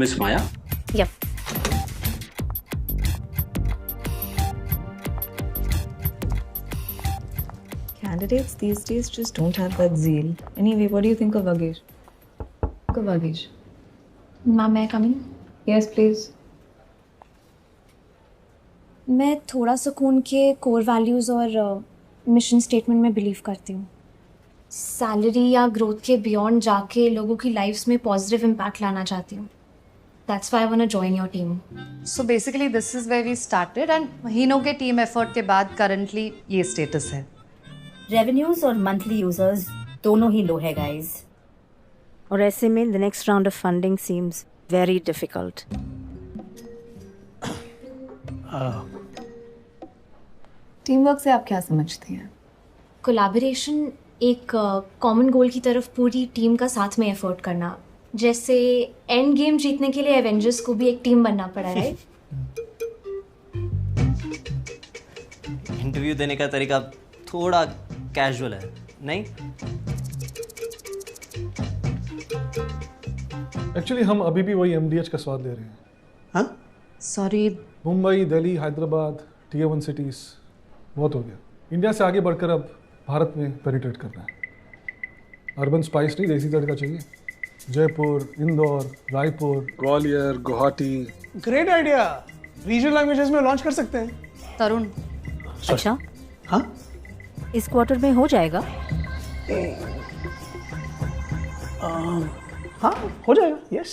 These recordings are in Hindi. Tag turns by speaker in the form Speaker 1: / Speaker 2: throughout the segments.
Speaker 1: Miss Maya?
Speaker 2: Yep.
Speaker 3: Candidates these days just don't have that zeal. Anyway, what do you think of Vagesh?
Speaker 2: Ma'am, may I come in?
Speaker 3: Yes, please.
Speaker 2: मैं थोड़ा सुकून के कोर वैल्यूज़ और मिशन स्टेटमेंट में बिलीव करती हूँ. सैलरी या ग्रोथ के बियॉन्ड जाके लोगों की लाइफ्स में पॉजिटिव इम्पैक्ट लाना चाहती हूँ. That's why I want to join your team.
Speaker 4: So basically this is where we started and महीनों के टीम एफर्ट के बाद currently ये स्टेटस है.
Speaker 5: रेवेन्यूज और मंथली यूजर्स दोनों ही लो है गाइस, और ऐसे में the next round of funding seems very difficult.
Speaker 3: Team work से आप क्या समझती हैं?
Speaker 2: कोलैबोरेशन एक कॉमन गोल की तरफ पूरी टीम का साथ में एफर्ट करना. जैसे एंड गेम जीतने के लिए एवेंजर्स को भी एक टीम बनना पड़ा, राइट?
Speaker 6: इंटरव्यू देने का तरीका थोड़ा कैजुअल है, नहीं?
Speaker 7: एक्चुअली हम अभी भी वही MDH का स्वाद ले रहे हैं.
Speaker 6: हाँ?
Speaker 4: Sorry.
Speaker 7: Mumbai, Delhi, Hyderabad, Tier 1 cities बहुत हो गया. इंडिया से आगे बढ़कर अब भारत में पेनिट्रेट करना है. अर्बन स्पाइस नहीं, देसी तड़का चाहिए. Jaipur, Indore, Raipur, Gwalior, Guwahati.
Speaker 8: Great idea. Regional languages में लॉन्च कर सकते हैं.
Speaker 4: तरुण.
Speaker 5: अच्छा,
Speaker 8: हाँ
Speaker 5: इस क्वार्टर में हो जाएगा?
Speaker 8: हाँ हो जाएगा. यस.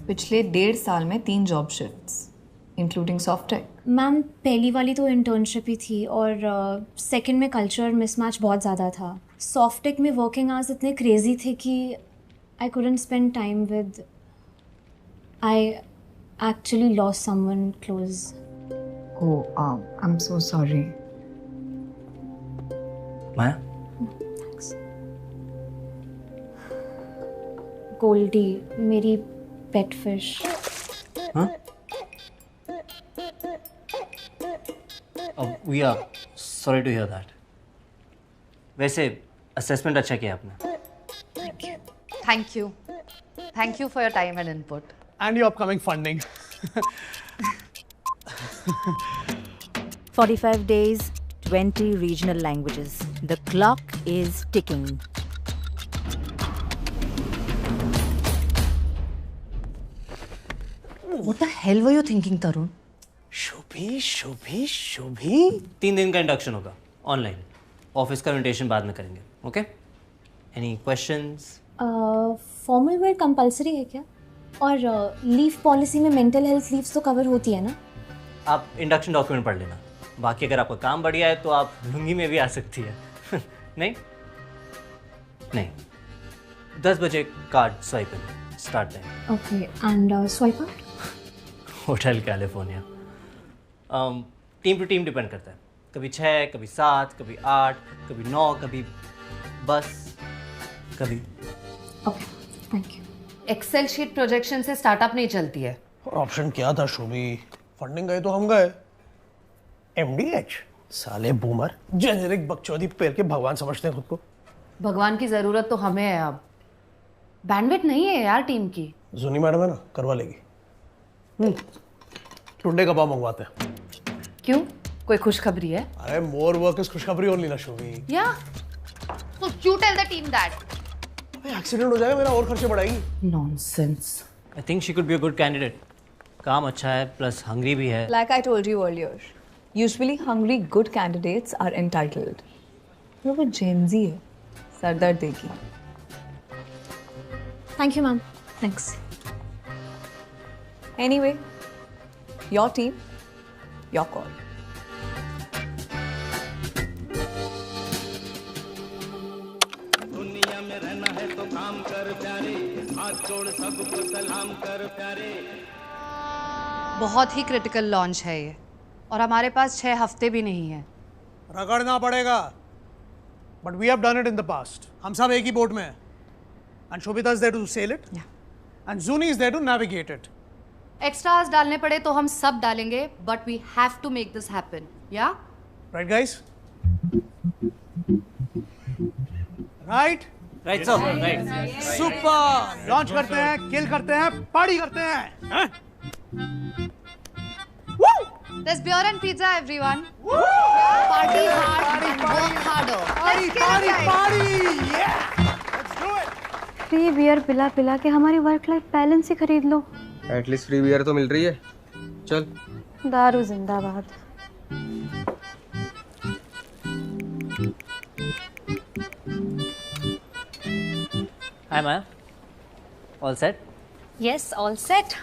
Speaker 3: पिछले 1.5 साल में 3 job shifts including Softtech.
Speaker 2: Ma'am, पहली वाली तो इंटर्नशिप ही थी और सेकंड में कल्चर मिसमैच बहुत ज़्यादा था. सॉफ्टटेक में वर्किंग आवर्स इतने क्रेजी थे कि I couldn't spend time with. I actually lost someone close.
Speaker 3: Oh, I'm so sorry.
Speaker 6: माया?
Speaker 2: गोल्डी, मेरी पेट फिश.
Speaker 6: हाँ? We are sorry to hear that. वैसे असेसमेंट अच्छा किया आपने.
Speaker 4: Thank you. Thank you for your time and input.
Speaker 8: And your upcoming funding.
Speaker 5: 45 days, 20 regional languages. The clock is ticking.
Speaker 4: What the hell were you thinking, Tarun?
Speaker 8: Shubhi.
Speaker 6: 3 दिन का इंडक्शन होगा ऑनलाइन. ऑफिस का इन्विटेशन बाद में करेंगे. Okay? Any questions?
Speaker 2: Formal wear compulsory है क्या? और लीव पॉलिसी में मेंटल हेल्थ लीव्स तो कवर होती है ना?
Speaker 6: आप इंडक्शन डॉक्यूमेंट पढ़ लेना. बाकी अगर आपका काम बढ़िया है तो आप लुंगी में भी आ सकती है. नहीं 10 बजे card swiping start time.
Speaker 2: Okay, and swipe out?
Speaker 6: Hotel California. Team to team depend करता है. कभी 6, कभी 7, कभी 8, कभी 9, कभी बस कभी.
Speaker 2: Okay, thank you.
Speaker 4: Excel sheet projection से स्टार्टअप नहीं चलती है.
Speaker 8: ऑप्शन क्या था शुभी? फंडिंग गए तो हम गए. MDH साले बूमर जेनेरिक बकचोदी पेड़ के भगवान समझते हैं खुद को.
Speaker 4: भगवान की जरूरत तो हमें है अब. बैंडविड्थ नहीं है यार टीम की.
Speaker 8: जूनी मैडम है ना, करवा लेगी. टुंडे कबाब मंगवाते हैं.
Speaker 4: क्यों? कोई खुशखबरी है?
Speaker 8: अरे मोर वर्क इज खुशखबरी ओनली ना शुभी.
Speaker 4: या तो you tell the team that.
Speaker 8: Accident हो जाएगा मेरा और खर्चे बढ़ाएगी.
Speaker 4: Nonsense.
Speaker 6: I think she could be a good candidate. काम अच्छा है प्लस हंग्री भी है.
Speaker 3: Like I told you earlier, usually hungry good candidates are entitled. वो Gen Z है, सरदर्द देगी.
Speaker 2: Thank you ma'am. Thanks.
Speaker 3: Anyway, your team, your call.
Speaker 9: दुनिया में रहना है तो काम कर प्यारे, हाथ जोड़ सबको सलाम कर प्यारे.
Speaker 4: बहुत ही क्रिटिकल लॉन्च है ये और हमारे पास 6 हफ्ते भी नहीं है.
Speaker 8: रगड़ना पड़ेगा. But we have done it in the past. हम सब एक ही बोट में हैं. And Shobhita is there to sail it and Juni is there to navigate it.
Speaker 4: Extras डालने पड़े तो हम सब डालेंगे, but we have to make this happen. Yeah
Speaker 8: right guys? Right.
Speaker 6: Right sir, right.
Speaker 8: Super, launch करते हैं, किल करते हैं, पार्टी करते हैं, हैं?
Speaker 4: There's beer and pizza, everyone. Party hard and work harder.
Speaker 8: Party, party, party! Yeah! Let's do it.
Speaker 2: Free beer पिला पिला के हमारी वर्क लाइफ बैलेंस ही खरीद लो।
Speaker 1: एटलीस्ट फ्री बियर तो मिल रही है। चल।
Speaker 2: दारू जिंदाबाद।
Speaker 6: Hi Maya, all set?
Speaker 2: Yes, all set.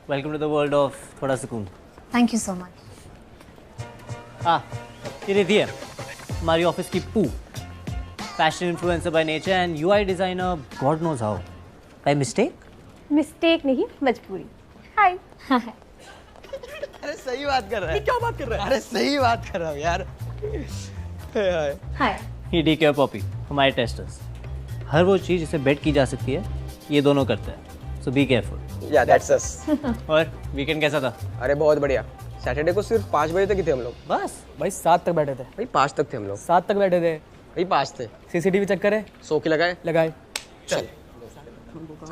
Speaker 6: Welcome to the world of थोड़ा सुकून।
Speaker 2: Thank you so much.
Speaker 6: ये रहती है हमारी ऑफिस की पू, fashion influencer by nature and UI designer God knows how. By mistake?
Speaker 2: Mistake नहीं, मजबूरी। हाय।
Speaker 1: अरे सही बात कर रहा है। क्या बात कर रहा है? अरे सही बात कर रहा हूँ यार।
Speaker 2: हाय।
Speaker 6: ये डी केयर पॉपी, हमारे टेस्टर्स। हर वो चीज़ जिसे बेट की जा सकती है ये दोनों करते हैं, सो बी केयरफुल।
Speaker 1: या दैट्स अस।
Speaker 6: और वीकेंड कैसा था?
Speaker 1: अरे बहुत बढ़िया। सैटरडे को सिर्फ 5 बजे तक ही थे हम लोग।
Speaker 6: बस
Speaker 10: भाई 7 तक बैठे थे।
Speaker 1: भाई 5 तक थे हम लोग।
Speaker 10: 7 तक बैठे थे
Speaker 1: भाई 5 थे।
Speaker 10: सीसीटीवी चेक करे,
Speaker 1: 100 की लगाए। चल।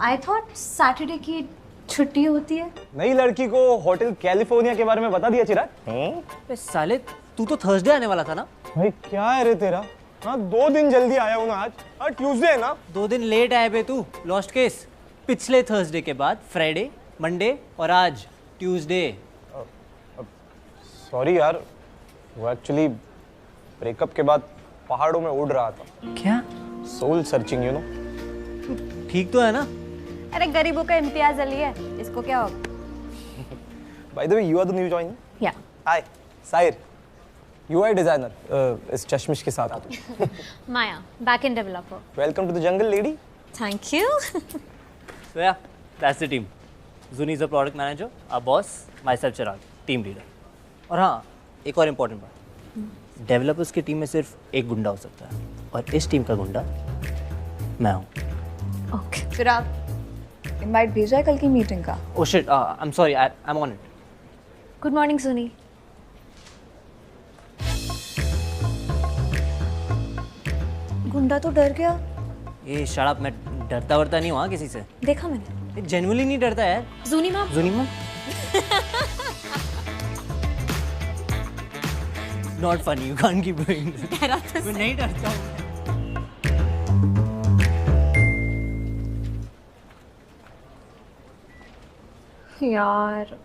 Speaker 2: I thought Saturday की छुट्टी होती है।
Speaker 11: नई लड़की को होटल कैलिफोर्निया के बारे में बता दिया चिराग?
Speaker 6: अबे साले तू तो थर्सडे आने वाला था ना?
Speaker 11: भाई क्या है रे तेरा? हाँ 2 दिन जल्दी आया हूँ ना आज। ट्यूसडे है ना?
Speaker 6: 2 दिन लेट आए बे तू, लॉस्ट केस। पिछले थर्सडे के बाद फ्राइडे, मंडे और आज ट्यूसडे।
Speaker 11: सॉरी यार, वो एक्चुअली ब्रेकअप के बाद पहाड़ों में उड़ रहा था।
Speaker 6: क्या?
Speaker 11: Soul searching you know.
Speaker 6: ठीक तो है ना?
Speaker 2: अरे गरीबों का इम्तियाज अली है, इसको क्या होगा?
Speaker 11: By the way you are the new join?
Speaker 2: Yeah.
Speaker 11: Hi, Sahir, UI designer इस चश्मिश के साथ।
Speaker 2: Maya, backend developer.
Speaker 11: Welcome to the jungle lady.
Speaker 2: Thank you.
Speaker 6: So yeah, that's the team. Zuni is the product manager, our boss, myself Chirag, team leader. और हाँ, एक और इम्पोर्टेंट बात, डेवलपर्स की टीम में सिर्फ एक गुंडा हो सकता है और इस टीम का गुंडा मैं हूँ।
Speaker 3: ओके। चिराग, इनवाइट भेजा है कल की मीटिंग का?
Speaker 6: Oh shit, I'm sorry, I'm on it.
Speaker 2: Good morning सुनी। गुंडा तो डर गया।
Speaker 6: ये शराब, मैं डरता वरता नहीं हुआ किसी से।
Speaker 2: देखा मैंने।
Speaker 6: जेन्युइनली नहीं डरता यार।
Speaker 2: Juni ma'am.
Speaker 6: Juni ma'am. Not funny, you can't keep doing this. मैं नहीं डरता हूँ।
Speaker 2: यार।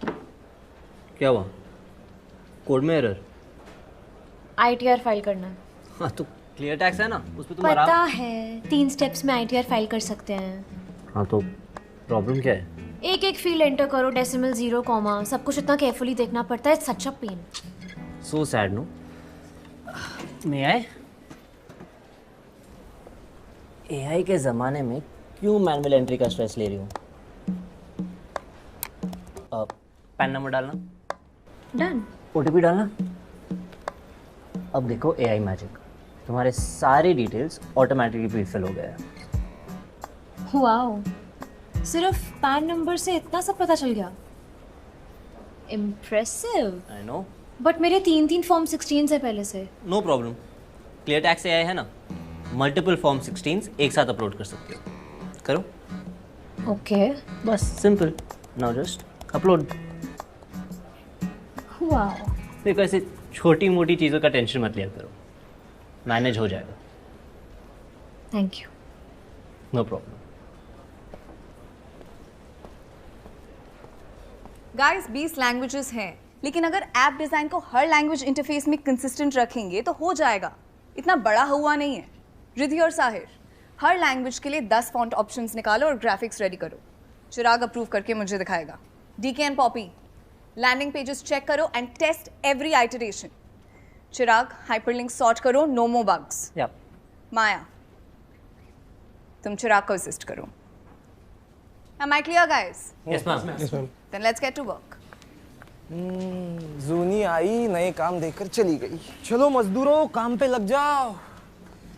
Speaker 6: क्या हुआ? कोड में एरर?
Speaker 2: ITR फाइल करना है।
Speaker 6: हाँ तो क्लियर टैक्स है ना, उस पे तुम
Speaker 2: पता
Speaker 6: आराम।
Speaker 2: है, 3 स्टेप्स में ITR फाइल कर सकते हैं।
Speaker 6: हाँ तो प्रॉब्लम क्या है?
Speaker 2: एक फील्ड एंटर करो, डेसिमल, 0, कॉमा, सब कुछ इतना केयरफुली देखना पड़ता है। सच अ pen.
Speaker 6: So sad, no? May I? AI के ज़माने में क्यों मैनुअल एंट्री का स्ट्रेस ले रही हूँ? पैन नंबर डालना,
Speaker 2: डन।
Speaker 6: OTP डालना। अब देखो AI मैजिक, तुम्हारे सारे डिटेल्स ऑटोमेटिकली फिल हो गए हैं।
Speaker 2: वाओ, सिर्फ पैन नंबर से इतना सब पता चल गया। इम्प्रेसिव।
Speaker 6: I know.
Speaker 2: बट मेरे 3 फॉर्म 16 है पहले से।
Speaker 6: No problem, clear tax AI है ना, मल्टीपल फॉर्म 16 एक साथ अपलोड कर सकते हो। करो।
Speaker 2: ओके।
Speaker 6: बस simple, now just upload.
Speaker 2: Wow.
Speaker 6: देखो ऐसे छोटी मोटी चीज़ों का टेंशन मत लिया करो, मैनेज हो जाएगा।
Speaker 2: Thank you.
Speaker 6: No problem.
Speaker 3: Guys 20 languages हैं, लेकिन अगर ऐप डिजाइन को हर लैंग्वेज इंटरफेस में कंसिस्टेंट रखेंगे तो हो जाएगा। इतना बड़ा हुआ नहीं है। रिद्धि और साहिर, हर लैंग्वेज के लिए 10 फॉन्ट ऑप्शंस निकालो और ग्राफिक्स रेडी करो। चिराग अप्रूव करके मुझे दिखाएगा। DK and Poppy, landing pages check करो and test every iteration. Chirag, hyperlink sort करो, नो मोर बग्स। माया, तुम चिराग को असिस्ट करो। Am I clear, guys?
Speaker 6: Yes, ma'am.
Speaker 11: Yes, ma'am.
Speaker 3: Then let's get to work.
Speaker 11: जूनी आई, नए काम देकर चली गई। चलो मजदूरों, काम पे लग जाओ।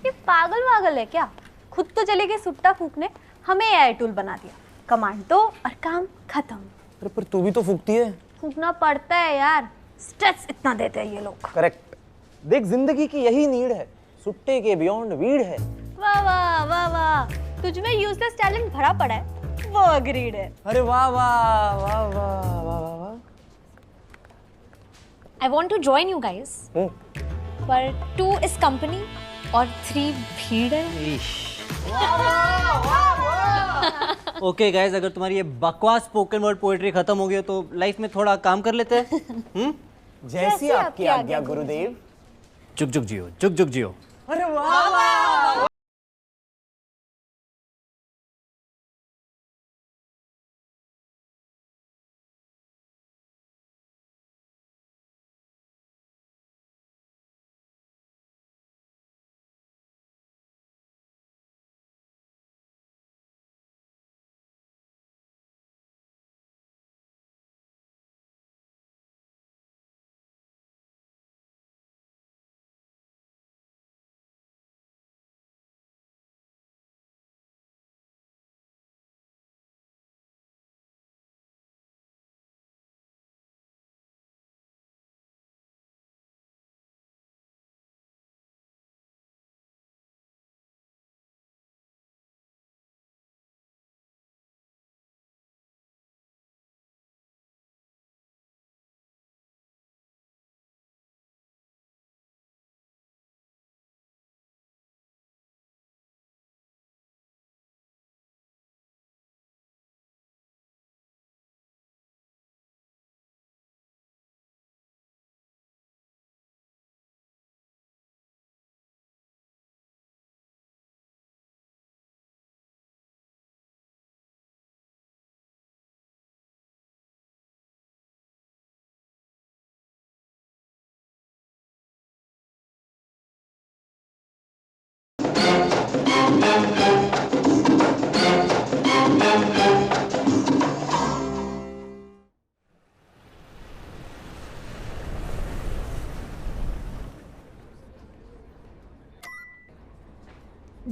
Speaker 12: ये पागल है क्या? खुद तो चले गए सुट्टा फूकने, हमें AI टूल बना दिया। कमांड दो और काम खत्म।
Speaker 11: अरे पर तू भी तो फूकती है।
Speaker 12: फूकना पड़ता है यार, स्ट्रेस इतना देते हैं ये लोग।
Speaker 11: करेक्ट। देख जिंदगी की यही नीड है, सुट्टे के बियॉन्ड वीड है।
Speaker 12: वाह वाह वाह वाह, तुझ में यूजलेस टैलेंट भरा पड़ा है, वो अग्रीड है।
Speaker 6: अरे वाह वाह वाह वाह वाह वाह वाह।
Speaker 2: I want to join you guys. पर 2 is company और 3 भीड़ है।
Speaker 6: ओके गाइस, अगर तुम्हारी ये बकवास स्पोकन वर्ड पोएट्री खत्म हो गई तो लाइफ में थोड़ा काम कर लेते हैं।
Speaker 13: जैसी आपकी आज्ञा गुरुदेव।
Speaker 6: जुग जुग जियो, जुग जुग जियो।
Speaker 13: अरे वाह वाह।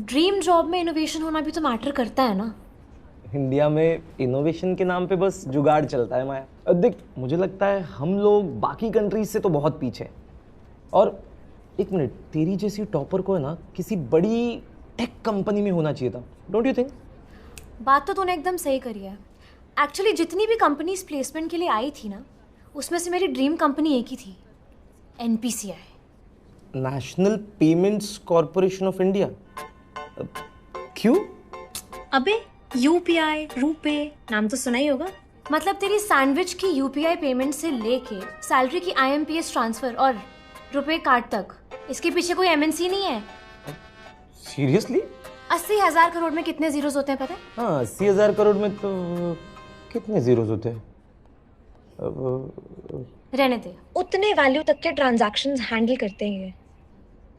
Speaker 2: ड्रीम जॉब में इनोवेशन होना भी तो मैटर करता है ना।
Speaker 11: इंडिया में इनोवेशन के नाम पे बस जुगाड़ चलता है माया। देख, मुझे लगता है हम लोग बाकी कंट्रीज से तो बहुत पीछे हैं। और एक मिनट, तेरी जैसी टॉपर को है ना किसी बड़ी टेक कंपनी में होना चाहिए था, डोंट यू थिंक?
Speaker 2: बात तो तूने एकदम सही करी है। एक्चुअली जितनी भी कंपनीज प्लेसमेंट के लिए आई थी ना, उसमें से मेरी ड्रीम कंपनी एक ही थी, NPCI,
Speaker 11: national payments corporation of India. क्यों?
Speaker 2: अबे UPI, रुपे, नाम तो सुना ही होगा। मतलब तेरी सैंडविच की UPI पेमेंट से लेके सैलरी की IMPS ट्रांसफर और रुपए कार्ड तक, इसके पीछे कोई MNC नहीं है।
Speaker 11: सीरियसली?
Speaker 2: 80,000 करोड़ में कितने जीरोस होते हैं पता है?
Speaker 11: हाँ, 80,000 करोड़ में तो कितने जीरोस होते हैं?
Speaker 2: रहने दे, उतने वैल्यू तक के ट्रांजैक्शंस हैंडल करते हैं।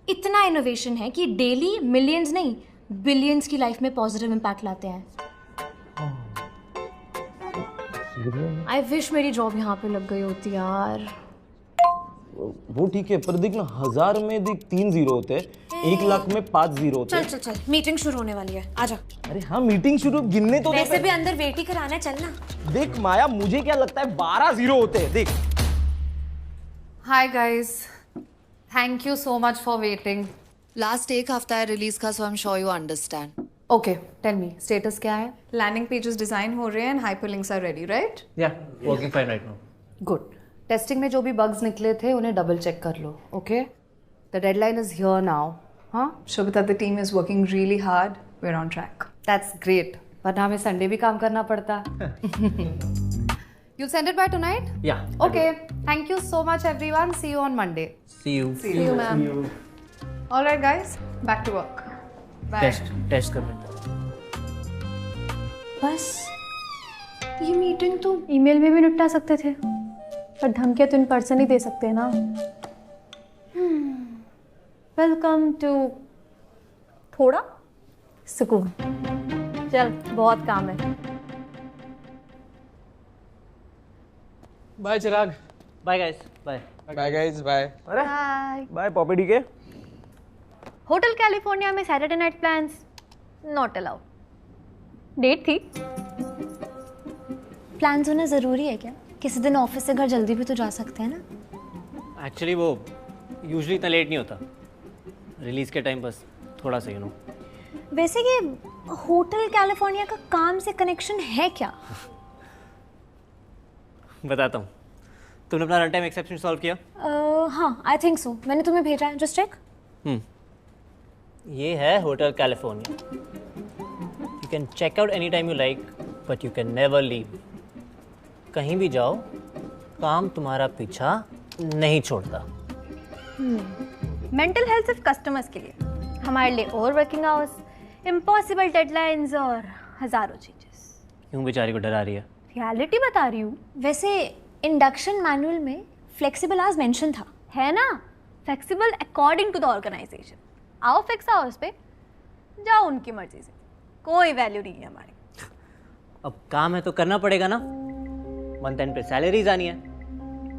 Speaker 2: इतना इनोवेशन है कि डेली मिलियंस नहीं बिलियंस की लाइफ में पॉजिटिव इम्पैक्ट लाते हैं। आई विश मेरी जॉब यहाँ पे लग गई होती यार।
Speaker 11: वो ठीक है, पर देख ना, 1000 में देख 3 जीरो होते हैं, 1 लाख में 5 जीरो होते हैं।
Speaker 2: चल चल चल, मीटिंग शुरू होने वाली है, आजा।
Speaker 11: अरे हाँ, मीटिंग शुरू, गिनने तो
Speaker 2: वैसे भी अंदर वेट ही कराना है, चलना।
Speaker 11: देख माया, मुझे क्या लगता है 12 जीरो होते हैं, देख।
Speaker 4: Hi guys, thank you so much for waiting. Last एक हफ्ता है रिलीज का, so I am sure you understand. Okay, tell me, status क्या है?
Speaker 3: लैंडिंग पेजेस डिजाइन हो रहे हैं and hyperlinks are ready, right?
Speaker 6: Yeah, working fine right now.
Speaker 4: Good. Testing में जो भी बग्स निकले थे उन्हें डबल चेक कर लो, okay? The deadline is here now. हाँ
Speaker 3: Shobhita, the team is working really hard, we are on track.
Speaker 4: That's great, वरना हमें संडे भी काम करना पड़ता। You'll send it by tonight?
Speaker 6: Yeah.
Speaker 4: Okay. Thank you so much, everyone. See you on Monday.
Speaker 6: See you.
Speaker 3: See you, ma'am. All right, guys. Back to work. Bye.
Speaker 6: Test कर लेते।
Speaker 12: बस ये मीटिंग तो ईमेल में भी निपटा सकते थे, पर धमकियाँ तो इन पर्सन ही दे सकते हैं ना। वेलकम टू थोड़ा सुकून। चल, बहुत काम है।
Speaker 10: Bye Chirag.
Speaker 6: Bye guys, bye.
Speaker 13: Bye guys, bye.
Speaker 11: अरे
Speaker 12: बाय
Speaker 11: बाय पॉपी के।
Speaker 12: होटल कैलिफोर्निया में Saturday night plans not allowed. Date थी।
Speaker 2: प्लान्स होना ज़रूरी है क्या? किसी दिन ऑफिस से घर जल्दी भी तो जा सकते हैं ना।
Speaker 6: एक्चुअली वो यूजुअली इतना लेट नहीं होता, रिलीज के टाइम बस थोड़ा सा, यू नो।
Speaker 2: वैसे ये होटल कैलिफोर्निया का काम से कनेक्शन है क्या?
Speaker 6: बताता हूँ। तुमने अपना रन टाइम एक्सेप्शन सॉल्व किया?
Speaker 2: हाँ, आई थिंक सो। मैंने तुम्हें भेजा है, जस्ट चेक।
Speaker 6: ये है hotel California. You can check out any time you like but you can never leave. कहीं भी जाओ, काम तुम्हारा पीछा नहीं छोड़ता।
Speaker 12: मेंटल हेल्थ सिर्फ कस्टमर्स के लिए, हमारे लिए over working hours, impossible deadlines और हजारों चीजेस।
Speaker 6: क्यों बेचारी को डरा रही है?
Speaker 12: रियलिटी बता रही हूँ।
Speaker 2: वैसे इंडक्शन मैनुअल में फ्लेक्सिबल आवर्स मेंशन था,
Speaker 12: है ना? Flexible according to the organisation. आओ फिक्स आवर्स पे, जाओ उनकी मर्जी से, कोई वैल्यू नहीं है हमारी।
Speaker 6: अब काम है तो करना पड़ेगा ना। मंथ एंड पे सैलरीज आनी है।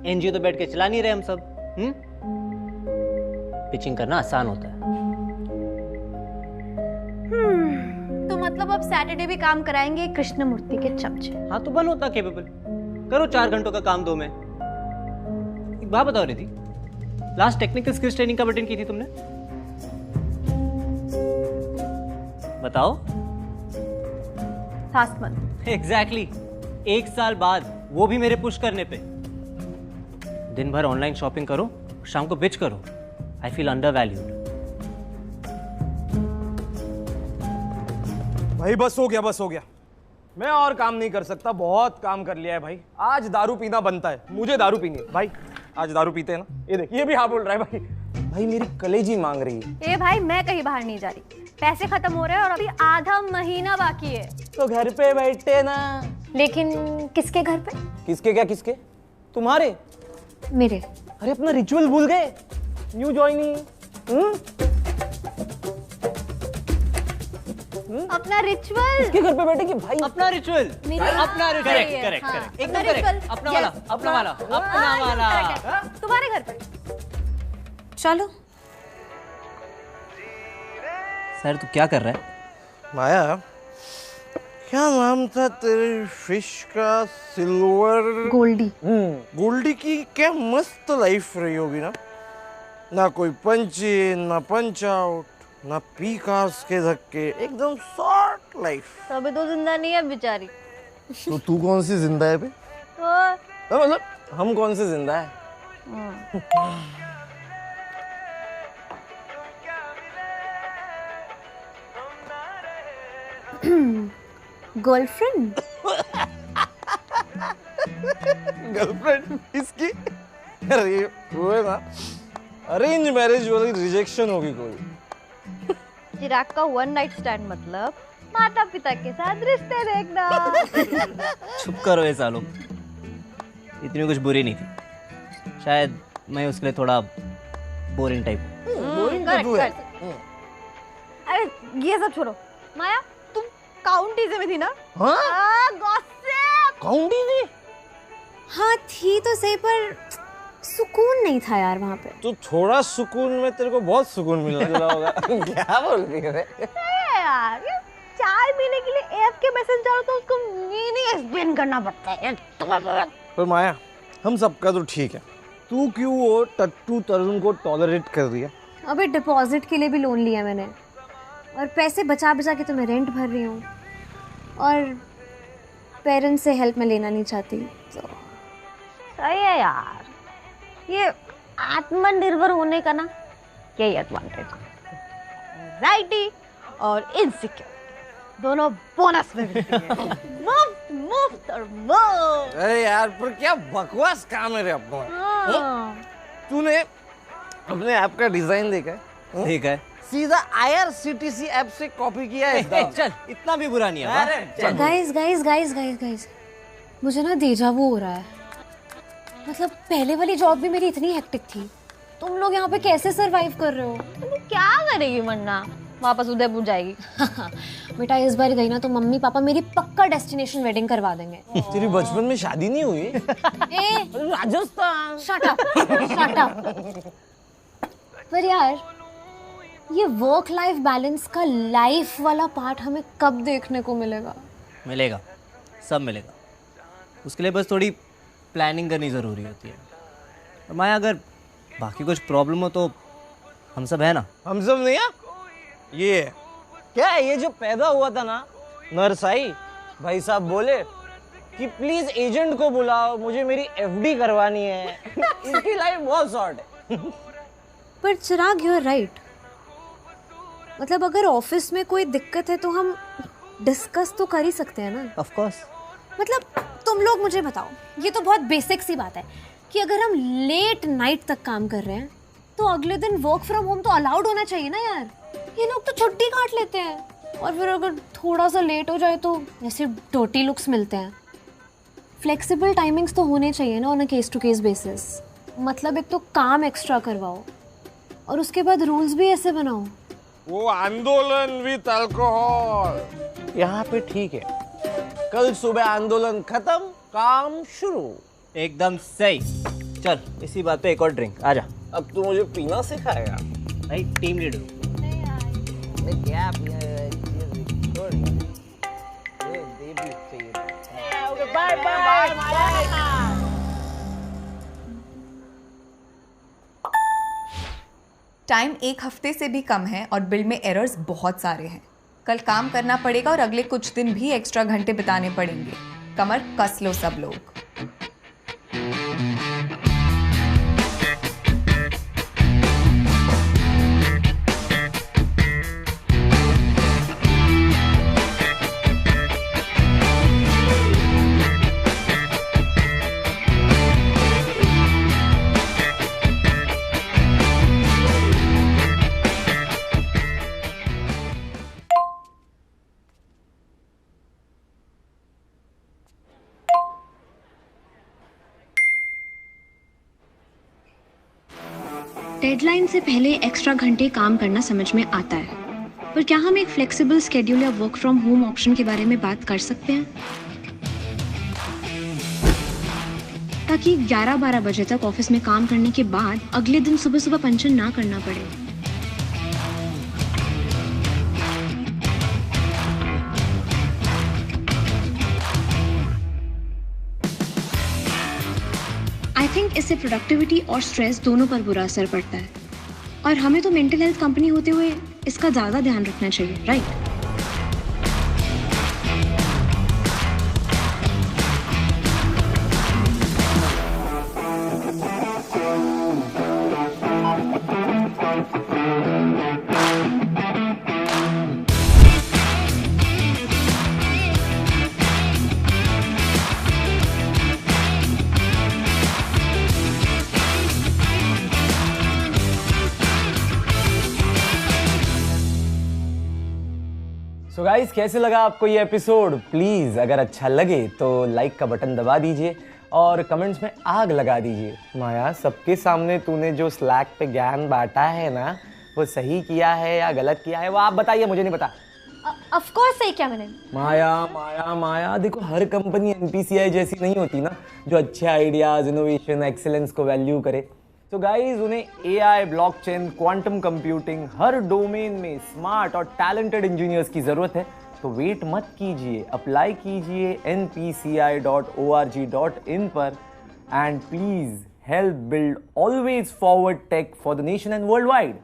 Speaker 6: एनजीओ तो बैठ के चला नहीं रहे हम सब। पिचिंग करना आसान होता है।
Speaker 12: तो मतलब अब सैटरडे भी काम कराएंगे कृष्णमूर्ति के चमचे।
Speaker 6: हाँ तो बन होता केपेबल। करो 4 घंटों का काम 2 में। एक बात बताओ Riddhi, last technical skills training कब अटेंड की थी तुमने? बताओ।
Speaker 12: Last month.
Speaker 6: एग्जैक्टली 1 साल बाद, वो भी मेरे पुश करने पे। दिन भर ऑनलाइन शॉपिंग करो, शाम को बिच करो। I feel under valued.
Speaker 11: भाई बस हो गया, बस हो गया। मैं और काम नहीं कर सकता, बहुत काम कर लिया है भाई। आज दारू पीना बनता है, मुझे दारू पीनी है भाई। आज दारू पीते हैं ना। ये देख, ये भी हाँ बोल रहा है भाई। भाई मेरी कलेजी मांग रही है।
Speaker 12: ए भाई, मैं कहीं बाहर नहीं जा रही, पैसे खत्म हो रहे हैं और अभी आधा महीना बाकी है।
Speaker 11: तो घर पे बैठे ना।
Speaker 2: लेकिन किसके घर पे?
Speaker 11: किसके क्या किसके? तुम्हारे?
Speaker 2: मेरे।
Speaker 11: अरे अपना रिचुअल भूल गए? New joining.
Speaker 12: अपना रिचुअल
Speaker 11: किसके घर पे बैठेगी भाई?
Speaker 6: अपना रिचुअल। अपना रिचुअल। करेक्ट करेक्ट करेक्ट, एकदम करेक्ट। अपना वाला, अपना वाला, अपना वाला।
Speaker 12: तुम्हारे घर पे।
Speaker 2: चलो।
Speaker 6: सर तू क्या कर रहा है?
Speaker 13: माया, क्या नाम था तेरे फिश का? सिल्वर
Speaker 2: गोल्डी।
Speaker 13: गोल्डी की क्या मस्त लाइफ रही होगी ना कोई पंच इन, ना पंच आउट, ना पी कार्स के धक्के, एकदम शॉर्ट लाइफ।
Speaker 12: अभी तो जिंदा नहीं है बेचारी।
Speaker 13: तो तू कौन सी जिंदा है बे?
Speaker 12: तो
Speaker 13: मतलब हम कौन से जिंदा है?
Speaker 2: गर्लफ्रेंड।
Speaker 13: गर्लफ्रेंड इसकी? अरे वो है ना, अरेंज मैरिज वाली रिजेक्शन होगी कोई।
Speaker 12: चिराग का 1 नाइट स्टैंड मतलब माता पिता के साथ रिश्ते देखना।
Speaker 6: चुप करो ये सालों। इतनी कुछ बुरी नहीं थी, शायद मैं उसके लिए थोड़ा बोरिंग टाइप।
Speaker 13: बोरिंग तो तू है।
Speaker 12: अरे ये सब छोड़ो, माया तुम काउंटी में थी ना?
Speaker 13: हाँ?
Speaker 12: गॉसिप।
Speaker 13: काउंटी थी?
Speaker 2: हाँ थी तो सही, पर सुकून नहीं था यार वहाँ पे।
Speaker 13: तो थोड़ा सुकून में तेरे को बहुत सुकून मिलने लगा होगा। क्या बोल रही है
Speaker 12: यार? ये चाय पीने के लिए ऐप के मैसेज डालो तो उसको मीनिंग एक्सप्लेन करना पड़ता है।
Speaker 13: पर माया, हम सबका तो ठीक है, तू क्यों वो टट्टू तरुण को टॉलरेट कर रही है?
Speaker 2: अबे डिपॉजिट के लिए भी लोन लिया मैंने, और पैसे बचा बचा के तो मैं रेंट भर रही हूँ, और पेरेंट्स से हेल्प मैं लेना नहीं चाहती। तो
Speaker 12: सही है यार, ये आत्मनिर्भर होने का ना यही एडवांटेज है। एंजाइटी और इनसिक्योर दोनों बोनस में मिलती है। मुफ्त मुफ्त और मुफ्त।
Speaker 13: अरे यार, पर क्या बकवास काम है रे अपना। तूने अपने ऐप का डिजाइन देखा है?
Speaker 6: ठीक है।
Speaker 13: सीधा IRCTC ऐप से कॉपी किया है।
Speaker 6: चल, इतना भी बुरा नहीं है।
Speaker 2: Guys guys guys guys guys, मुझे ना डेजा वू हो रहा है। मतलब पहले वाली जॉब भी मेरी इतनी हेक्टिक थी, तुम लोग यहाँ पे कैसे सरवाइव कर रहे हो?
Speaker 12: तुम क्या करेगी वरना? वापस उदयपुर जाएगी।
Speaker 2: बेटा इस बार गई ना तो मम्मी पापा मेरी पक्का डेस्टिनेशन वेडिंग करवा देंगे।
Speaker 13: तेरी बचपन में शादी नहीं हुई?
Speaker 2: राजस्थान। Shut up. पर यार ये वर्क लाइफ बैलेंस का लाइफ वाला पार्ट हमें कब देखने को मिलेगा?
Speaker 6: मिलेगा, सब मिलेगा। उसके लिए बस थोड़ी प्लानिंग करनी ज़रूरी होती है। माया, अगर बाकी कुछ प्रॉब्लम हो तो हम सब है ना।
Speaker 13: हम सब नहीं है? ये
Speaker 11: क्या ये जो पैदा हुआ था ना नरसाई, भाई साहब बोले कि प्लीज एजेंट को बुलाओ, मुझे मेरी एफडी करवानी है। इसकी लाइफ बहुत शॉर्ट है।
Speaker 2: पर चिराग, यू आर राइट। मतलब अगर ऑफिस में कोई दिक्कत है तो हम डिस्कस तो कर ही सकते हैं ना।
Speaker 6: Of course.
Speaker 2: मतलब तुम लोग मुझे बताओ, ये तो बहुत बेसिक सी बात है कि अगर हम लेट नाइट तक काम कर रहे हैं तो अगले दिन वर्क फ्रॉम होम तो अलाउड होना चाहिए ना यार। ये लोग तो छुट्टी काट लेते हैं और फिर अगर थोड़ा सा लेट हो जाए तो ऐसे डर्टी लुक्स मिलते हैं। फ्लेक्सिबल टाइमिंग्स तो होने चाहिए ना on a case to case basis. मतलब एक तो काम एक्स्ट्रा करवाओ और उसके बाद रूल्स भी ऐसे बनाओ।
Speaker 13: वो आंदोलन विद अल्कोहल
Speaker 11: यहाँ पे ठीक है, कल सुबह आंदोलन खत्म, काम शुरू।
Speaker 6: एकदम सही। चल इसी बात पे एक और ड्रिंक। आजा।
Speaker 11: अब तू मुझे पीना सिखाएगा?
Speaker 6: भाई टीम लीडर।
Speaker 11: क्या पिया है? दे भी चाहिए। Bye bye bye.
Speaker 3: टाइम 1 हफ्ते से भी कम है और बिल में एरर्स बहुत सारे हैं। कल काम करना पड़ेगा और अगले कुछ दिन भी एक्स्ट्रा घंटे बिताने पड़ेंगे। कमर कस लो सब लोग।
Speaker 2: डेडलाइन से पहले एक्स्ट्रा घंटे काम करना समझ में आता है, पर क्या हम एक फ्लेक्सिबल स्केड्यूल या वर्क फ्रॉम होम ऑप्शन के बारे में बात कर सकते हैं ताकि 11-12 बजे तक ऑफिस में काम करने के बाद अगले दिन सुबह सुबह पंचन ना करना पड़े। आई थिंक इससे प्रोडक्टिविटी और स्ट्रेस दोनों पर बुरा असर पड़ता है और हमें तो मेंटल हेल्थ कंपनी होते हुए इसका ज़्यादा ध्यान रखना चाहिए, राइट?
Speaker 11: सो गाइस, कैसे लगा आपको ये एपिसोड? प्लीज अगर अच्छा लगे तो लाइक का बटन दबा दीजिए और कमेंट्स में आग लगा दीजिए। माया, सबके सामने तूने जो स्लैक पे ज्ञान बांटा है ना, वो सही किया है या गलत किया है, वो आप बताइए, मुझे नहीं पता।
Speaker 2: ऑफ कोर्स सही किया मैंने।
Speaker 11: माया माया माया, देखो हर कंपनी एनपीसीआई जैसी नहीं होती ना, जो अच्छे आइडियाज, इनोवेशन, एक्सीलेंस को वैल्यू करे। तो गाइज, उन्हें एआई, ब्लॉकचेन, क्वांटम कंप्यूटिंग, हर डोमेन में स्मार्ट और टैलेंटेड इंजीनियर्स की जरूरत है। तो वेट मत कीजिए, अप्लाई कीजिए npci.org.in पर and please help build always forward tech for the nation and world wide.